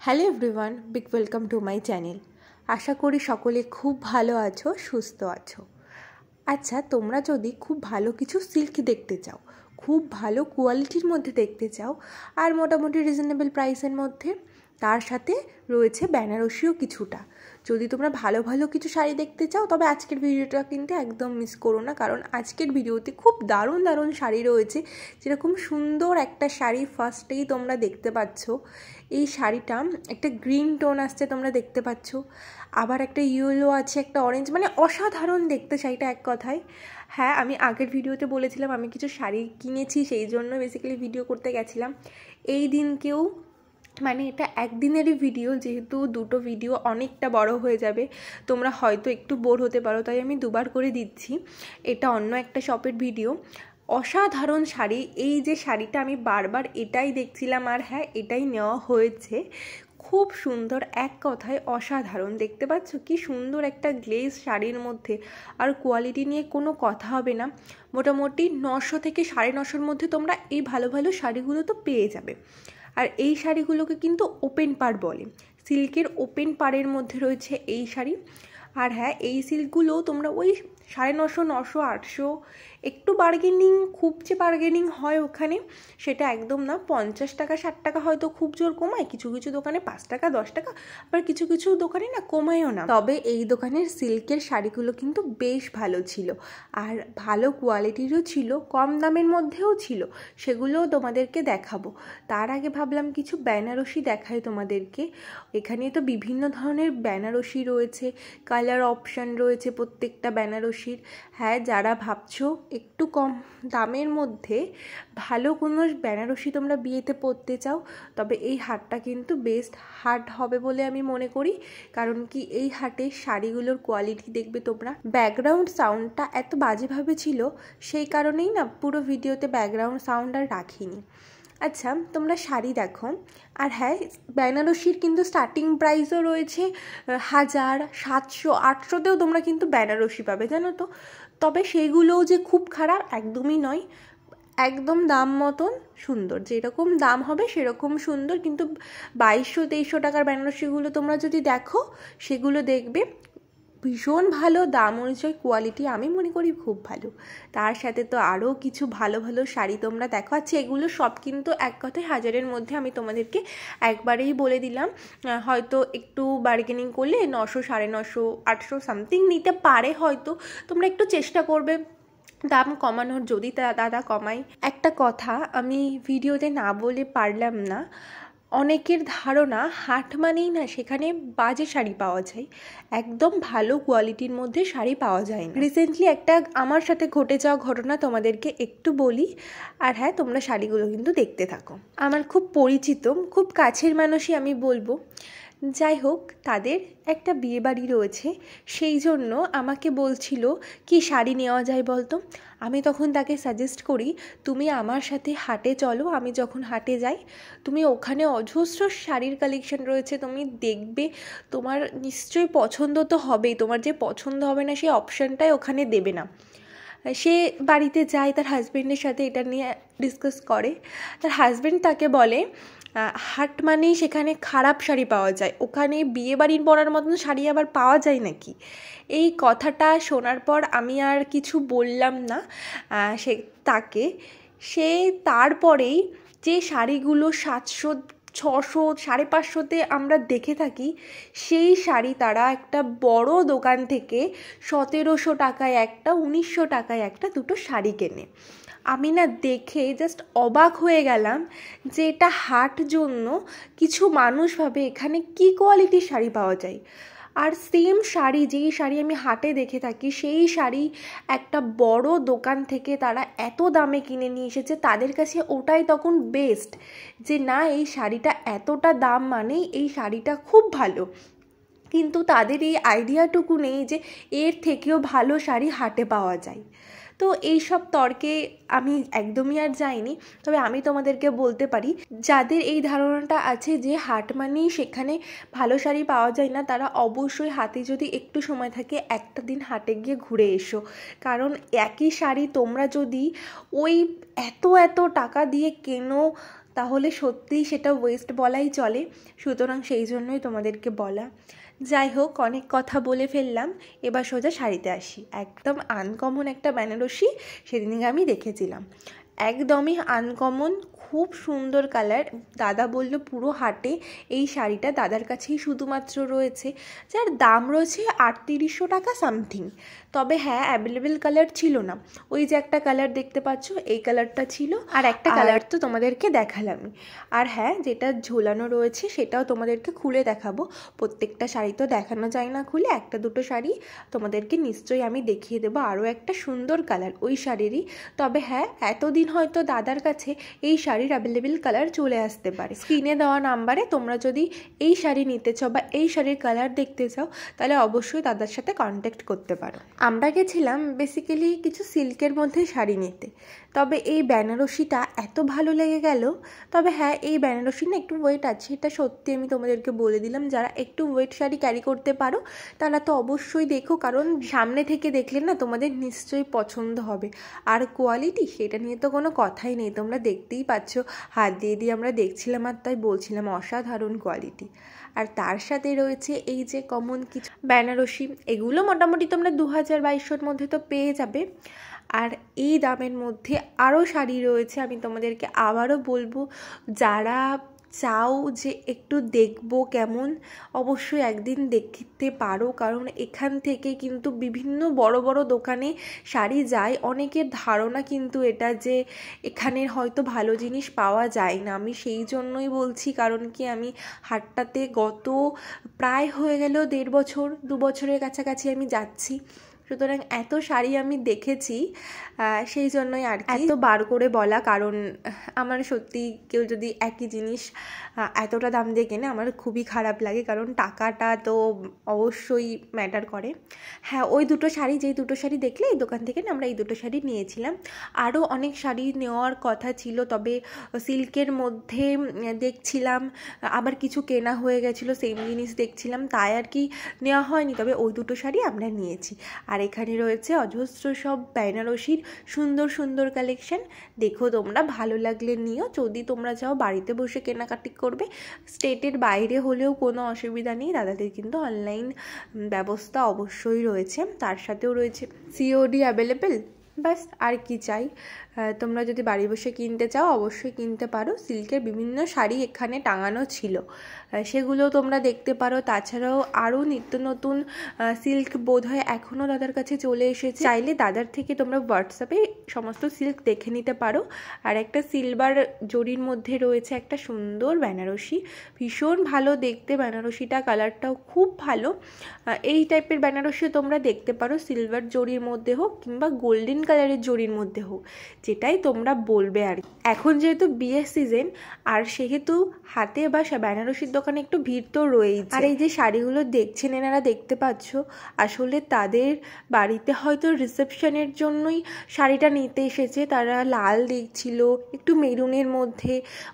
Hello everyone, big welcome to my channel. আশা করি সকলে খুব ভালো আছো, সুস্থ আছো। আচ্ছা, তোমরা যদি খুব ভালো কিছু সিল্ক দেখতে চাও, খুব ভালো কোয়ালিটির মধ্যে দেখতে চাও আর মোটামুটি রিজনেবল প্রাইসের মধ্যে, তার সাথে রয়েছে বেনারসিও কিছুটা, যদি তোমরা ভালো ভালো কিছু শাড়ি দেখতে চাও তবে আজকের ভিডিওটা কিন্তু একদম মিস করো না, কারণ আজকের ভিডিওতে খুব দারুণ দারুণ শাড়ি রয়েছে। যেরকম সুন্দর একটা শাড়ি ফার্স্টেই তোমরা দেখতে পাচ্ছ, এই শাড়িটা একটা গ্রিন টোন আসছে তোমরা দেখতে পাচ্ছ, আবার একটা ইয়েলো আছে, একটা অরেঞ্জ, মানে অসাধারণ দেখতে শাড়িটা এক কথায়। হ্যাঁ, আমি আগের ভিডিওতে বলেছিলাম আমি কিছু শাড়ি কিনেছি, সেই জন্য বেসিক্যালি ভিডিও করতে গেছিলাম। এই দিনকেও মানে এটা একদিনেরই ভিডিও, যেহেতু দুটো ভিডিও অনেকটা বড় হয়ে যাবে, তোমরা হয়তো একটু বোর হতে পারো, তাই আমি দুবার করে দিচ্ছি। এটা অন্য একটা শপের ভিডিও। অসাধারণ শাড়ি, এই যে শাড়িটা আমি বারবার এটাই দেখছিলাম, আর হ্যাঁ এটাই নেওয়া হয়েছে। খুব সুন্দর, এক কথায় অসাধারণ। দেখতে পাচ্ছ কি সুন্দর একটা গ্লেজ শাড়ির মধ্যে, আর কোয়ালিটি নিয়ে কোনো কথা হবে না। মোটামুটি 900 থেকে 950-এর মধ্যে তোমরা এই ভালো ভালো শাড়িগুলো তো পেয়ে যাবে। আর এই শাড়িগুলোকে কিন্তু ওপেন পাড় বলে, সিল্কের ওপেন পাড়ের মধ্যে রয়েছে এই শাড়ি। আর হ্যাঁ, এই সিল্কগুলোও তোমরা ওই 950, 900, 800, একটু বার্গেনিং, খুব যে বার্গেনিং হয় ওখানে সেটা একদম না। 50 টাকা 60 টাকা হয়তো খুব জোর কমায়, কিছু কিছু দোকানে 5 টাকা 10 টাকা, আবার কিছু কিছু দোকানে না কমায়ও না। তবে এই দোকানের সিল্কের শাড়িগুলো কিন্তু বেশ ভালো ছিল, আর ভালো কোয়ালিটিরও ছিল, কম দামের মধ্যেও ছিল, সেগুলোও তোমাদেরকে দেখাবো। তার আগে ভাবলাম কিছু বেনারসি দেখাই তোমাদেরকে। এখানে তো বিভিন্ন ধরনের বেনারসি রয়েছে, কালার অপশান রয়েছে প্রত্যেকটা বেনারসির। হ্যাঁ, যারা ভাবছো একটু কম দামের মধ্যে ভালো কোনো বেনারসি তোমরা বিয়েতে পরতে চাও, তবে এই হাটটা কিন্তু বেস্ট হাট হবে বলে আমি মনে করি। কারণ কি, এই হাটে শাড়িগুলোর কোয়ালিটি দেখবে তোমরা। ব্যাকগ্রাউন্ড সাউন্ডটা এত বাজেভাবে ছিল, সেই কারণেই না পুরো ভিডিওতে ব্যাকগ্রাউন্ড সাউন্ড আর রাখিনি। আচ্ছা, তোমরা শাড়ি দেখো। আর হ্যাঁ, বেনারসির কিন্তু স্টার্টিং প্রাইসও রয়েছে 1000, 700, 800তেও তোমরা কিন্তু বেনারসি পাবে, জানো তো। তবে সেইগুলোও যে খুব খারাপ একদমই নয়, একদম দাম মতন সুন্দর, যেরকম দাম হবে সেরকম সুন্দর। কিন্তু 2200-2300 টাকার বেনারসিগুলো তোমরা যদি দেখো, সেগুলো দেখবে ভীষণ ভালো, দাম অনুযায়ী কোয়ালিটি আমি মনে করি খুব ভালো। তার সাথে তো আরও কিছু ভালো ভালো শাড়ি তোমরা দেখো। আচ্ছা, এগুলো সব কিন্তু এক কথায় 1000-এর মধ্যে, আমি তোমাদেরকে একবারেই বলে দিলাম। হয়তো একটু বার্গেনিং করলে 900, 950, 800 সামথিং নিতে পারে হয়তো। তোমরা একটু চেষ্টা করবে দাম কমানোর, যদি দাদা কমাই। একটা কথা আমি ভিডিওতে না বলে পারলাম না, অনেকের ধারণা হাট মানেই না সেখানে বাজে শাড়ি পাওয়া যায়, একদম ভালো কোয়ালিটির মধ্যে শাড়ি পাওয়া যায় না। রিসেন্টলি একটা আমার সাথে ঘটে যাওয়া ঘটনা তোমাদেরকে একটু বলি, আর হ্যাঁ তোমরা শাড়িগুলো কিন্তু দেখতে থাকো। আমার খুব পরিচিত, খুব কাছের মানুষই আমি বলবো। যাই হোক, তাদের একটা বিয়েবাড়ি রয়েছে, সেই জন্য আমাকে বলছিল কি শাড়ি নেওয়া যায় বলতো। আমি তখন তাকে সাজেস্ট করি, তুমি আমার সাথে হাটে চলো, আমি যখন হাটে যাই তুমি ওখানে অজস্র শাড়ির কালেকশন রয়েছে, তুমি দেখবে তোমার নিশ্চয়ই পছন্দ তো হবেই, তোমার যে পছন্দ হবে না সেই অপশানটাই ওখানে দেবে না। সে বাড়িতে যায়, তার হাজব্যান্ডের সাথে এটা নিয়ে ডিসকাস করে। তার হাজব্যান্ড তাকে বলে, হাট মানেই সেখানে খারাপ শাড়ি পাওয়া যায়, ওখানে বিয়েবাড়ির পরার মতন শাড়ি আবার পাওয়া যায় নাকি। এই কথাটা শোনার পর আমি আর কিছু বললাম না তাকে। সে তারপরেই যে শাড়িগুলো 700, 600, 550-তে আমরা দেখে থাকি, সেই শাড়ি তারা একটা বড় দোকান থেকে 1700 টাকায় একটা, 1900 টাকায় একটা, দুটো শাড়ি কেনে। আমি না দেখে জাস্ট অবাক হয়ে গেলাম যে এটা হাট জন্য কিছু মানুষ ভাবে এখানে কি কোয়ালিটির শাড়ি পাওয়া যায়। আর সেম শাড়ি, যেই শাড়ি আমি হাটে দেখে থাকি, সেই শাড়ি একটা বড় দোকান থেকে তারা এত দামে কিনে নিয়ে এসেছে, তাদের কাছে ওটাই তখন বেস্ট, যে না এই শাড়িটা এতটা দাম মানেই এই শাড়িটা খুব ভালো। কিন্তু তাদের এই আইডিয়াটুকু নেই যে এর থেকেও ভালো শাড়ি হাটে পাওয়া যায়। তো এই সব তর্কে আমি একদমই আর যাইনি। তবে আমি তোমাদেরকে বলতে পারি, যাদের এই ধারণাটা আছে যে হাট মানেই সেখানে ভালো শাড়ি পাওয়া যায় না, তারা অবশ্যই হাতে যদি একটু সময় থাকে একটা দিন হাটে গিয়ে ঘুরে এসো। কারণ একই শাড়ি তোমরা যদি ওই এত টাকা দিয়ে কেনো, তাহলে সত্যিই সেটা ওয়েস্ট বলাই চলে, সুতরাং সেই জন্যই তোমাদেরকে বলা। যাই হোক, অনেক কথা বলে ফেললাম, এবার সোজা শাড়িতে আসি। একদম আনকমন একটা বেনারসি সেদিনকে আমি দেখেছিলাম, একদমই আনকমন, খুব সুন্দর কালার। দাদা বলল পুরো হাটে এই শাড়িটা দাদার কাছেই শুধুমাত্র রয়েছে, যার দাম রয়েছে 3800 টাকা সামথিং। তবে হ্যাঁ, অ্যাভেলেবেল কালার ছিল না। ওই যে একটা কালার দেখতে পাচ্ছ, এই কালারটা ছিল, আর একটা কালার তো তোমাদেরকে দেখালামই। আর হ্যাঁ, যেটা ঝোলানো রয়েছে সেটাও তোমাদেরকে খুলে দেখাবো। প্রত্যেকটা শাড়ি তো দেখানো যায় না খুলে, একটা দুটো শাড়ি তোমাদেরকে নিশ্চয়ই আমি দেখিয়ে দেবো। আরও একটা সুন্দর কালার ওই শাড়িরই। তবে হ্যাঁ, এতদিন হয়তো দাদার কাছে এই শাড়ির অ্যাভেলেবেল কালার চলে আসতে পারে। স্ক্রিনে দেওয়া নাম্বারে তোমরা যদি এই শাড়ি নিতে চাও বা এই শাড়ির কালার দেখতে চাও, তাহলে অবশ্যই দাদার সাথে কন্ট্যাক্ট করতে পারো। আমরা গেছিলাম বেসিক্যালি কিছু সিল্কের মধ্যে শাড়ি নিতে, তবে এই বেনারসিটা এত ভালো লেগে গেল। তবে হ্যাঁ, এই বেনারসি না একটু ওয়েট আছে, এটা সত্যি আমি তোমাদেরকে বলে দিলাম। যারা একটু ওয়েট শাড়ি ক্যারি করতে পারো তারা তো অবশ্যই দেখো, কারণ সামনে থেকে দেখলে না তোমাদের নিশ্চয়ই পছন্দ হবে। আর কোয়ালিটি, সেটা নিয়ে তো কোনো কথাই নেই, তোমরা দেখতেই পাচ্ছ, হাত দিয়ে দিয়ে আমরা দেখছিলাম আর তাই বলছিলাম, অসাধারণ কোয়ালিটি। আর তার সাথে রয়েছে এই যে কমন কিছু বেনারসি, এগুলো মোটামুটি তোমরা 2000-2200-র মধ্যে তো পেয়ে যাবে। আর এই দামের মধ্যে আরও শাড়ি রয়েছে, আমি তোমাদেরকে আবারও বলবো, যারা চাও যে একটু দেখবো কেমন, অবশ্যই একদিন দেখতে পারো। কারণ এখান থেকে কিন্তু বিভিন্ন বড় বড় দোকানে শাড়ি যায়, অনেকের ধারণা কিন্তু এটা যে এখানের হয়তো ভালো জিনিস পাওয়া যায় না। আমি সেই জন্যই বলছি, কারণ কি আমি হাটটাতে গত প্রায় হয়ে গেল 1.5 বছর 2 বছরের কাছাকাছি আমি যাচ্ছি, সুতরাং এত শাড়ি আমি দেখেছি, সেই জন্যই আর কি এত বার করে বলা। কারণ আমার সত্যি কেউ যদি একই জিনিস এতটা দাম দিয়ে কেনে আমার খুবই খারাপ লাগে, কারণ টাকাটা তো অবশ্যই ম্যাটার করে। হ্যাঁ, ওই দুটো শাড়ি, যেই দুটো শাড়ি দেখলে এই দোকান থেকে না আমরা এই দুটো শাড়ি নিয়েছিলাম। আরও অনেক শাড়ি নেওয়ার কথা ছিল, তবে সিল্কের মধ্যে দেখছিলাম, আবার কিছু কেনা হয়ে গেছিলো, সেম জিনিস দেখছিলাম, তাই আর কি নেওয়া হয়নি। তবে ওই দুটো শাড়ি আমরা নিয়েছি। আর এখানে রয়েছে অজস্র সব বেনারসির সুন্দর সুন্দর কালেকশন। দেখো, তোমরা ভালো লাগলে নিও। যদি তোমরা চাও বাড়িতে বসে কেনাকাটি করবে, স্টেটের বাইরে হলেও কোনো অসুবিধা নেই, দাদাদের কিন্তু অনলাইন ব্যবস্থা অবশ্যই রয়েছে, তার সাথেও রয়েছে সিওডি অ্যাভেলেবেল। ব্যাস, আর কি চাই। তোমরা যদি বাড়ি বসে কিনতে চাও অবশ্যই কিনতে পারো। সিল্কের বিভিন্ন শাড়ি এখানে টাঙানো ছিল, সেগুলো তোমরা দেখতে পারো। তাছাড়াও আরও নিত্য নতুন সিল্ক বোধহয় এখনও দাদার কাছে চলে এসেছে, চাইলে দাদার থেকে তোমরা হোয়াটসঅ্যাপে সমস্ত সিল্ক দেখে নিতে পারো। আর একটা সিলভার জরির মধ্যে রয়েছে একটা সুন্দর বেনারসি, ভীষণ ভালো দেখতে বেনারসিটা, কালারটাও খুব ভালো। এই টাইপের বেনারসিও তোমরা দেখতে পারো, সিলভার জরির মধ্যে হোক কিংবা গোল্ডেন কালারের জরির মধ্যে হোক, যেটাই তোমরা বলবে। আর এখন যেহেতু বিয়ের সিজন, আর সেহেতু হাতে বা বেনারসির দোকানে একটু ভিড় তো রয়েছে। আর এই যে শাড়িগুলো দেখছেন, এনারা দেখতে পাচ্ছ, আসলে তাদের বাড়িতে হয়তো রিসেপশনের জন্যই শাড়িটা নিতে এসেছে। তারা লাল দেখছিল, একটু মেরুনের মধ্যে,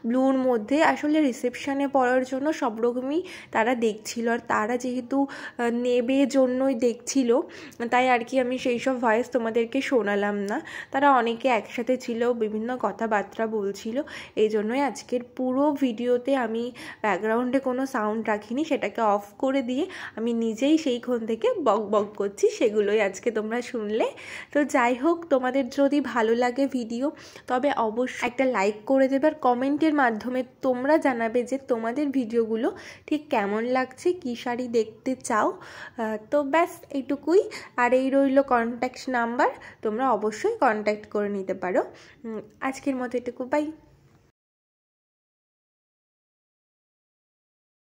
ব্লুর মধ্যে, আসলে রিসেপশনে পরার জন্য সব রকমই তারা দেখছিল। আর তারা যেহেতু নেবে জন্যই দেখছিল, তাই আর কি আমি সেই সব ভয়েস তোমাদেরকে শোনালাম না। তারা অনেকে একসাথে ছিল, বিভিন্ন কথাবার্তা বলছিল, এই জন্যই আজকের পুরো ভিডিওতে আমি ব্যাকগ্রাউন্ডে কোনো সাউন্ড রাখিনি, সেটাকে অফ করে দিয়ে আমি নিজেই সেইখান থেকে বক বক করছি, সেগুলোই আজকে তোমরা শুনলে। তো যাই হোক, তোমাদের যদি ভালো লাগে ভিডিও, তবে অবশ্যই একটা লাইক করে দেবে, আর কমেন্টের মাধ্যমে তোমরা জানাবে যে তোমাদের ভিডিওগুলো ঠিক কেমন লাগছে, কী শাড়ি দেখতে চাও। তো ব্যাস এইটুকুই। আর এই রইল কন্ট্যাক্ট নাম্বার, তোমরা অবশ্যই কন্ট্যাক্ট করে নিতে পারো। আজকের মতো এটুকু, বাই।